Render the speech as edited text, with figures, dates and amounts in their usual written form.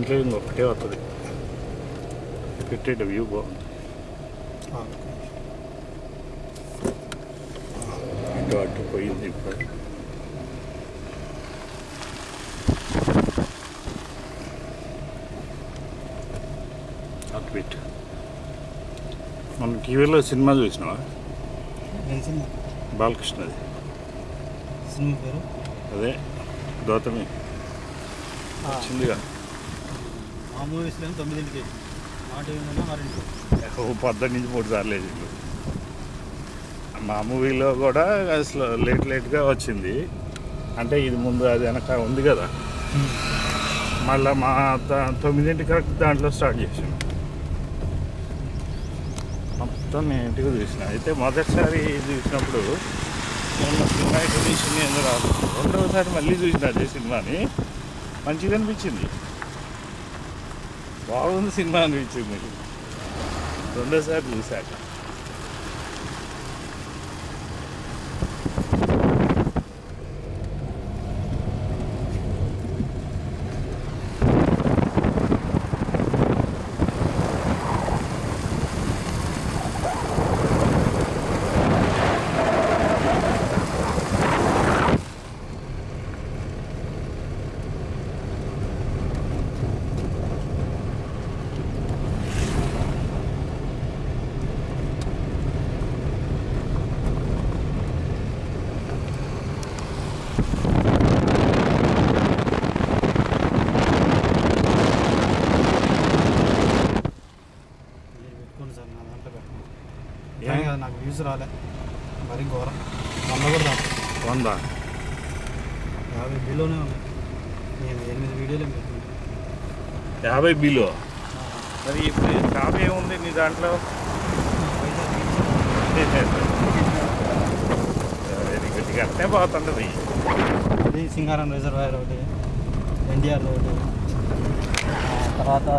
దీంట్లో ఇంకొకటే వస్తుంది. పెట్టేట వ్యూ బాగుంది. ఇటు అటు పోయింది. ఇప్పుడు అటు పెట్టు. మనం టీవీలో సినిమా చూసినావా? బాలకృష్ణది సినిమా పేరు అదే గౌతమి వచ్చిందిగా. ఆ మూవీస్లో 9కి మాట పొద్దున్న నుంచి 3 సార్లు వేసిండు. మా మూవీలో కూడా అసలు లేట్గా వచ్చింది. అంటే ఇది ముందు అది వెనక ఉంది కదా, మళ్ళీ మా 9ంటికి కరెక్ట్ దాంట్లో స్టార్ట్ చేసాం. మొత్తం నీట్గా చూసిన. అయితే మొదటిసారి చూసినప్పుడు సినిమా ఎగ్జిబిషన్ ఎందుకు రాదు, రెండవసారి మళ్ళీ చూసిన అదే సినిమాని. మంచిగా అనిపించింది, బాగుంది సినిమా అనిపించింది రెండోసారి చూశాక. నాకు వ్యూస్ రాలే, మరి ఘోరం. 100 కూడా రాదు. 100 50 బిలోనే ఉన్నాయి. నేను 8 వీడియోలు పెట్టింది. 50 బిలో. మరి ఇప్పుడు టాప్ ఏముంది నీ దాంట్లో? Very good. అట్నే పోతుంటుంది. సింగారం రిజర్వాయర్ ఒకటి, ఎన్టీఆర్ ఒకటి, తర్వాత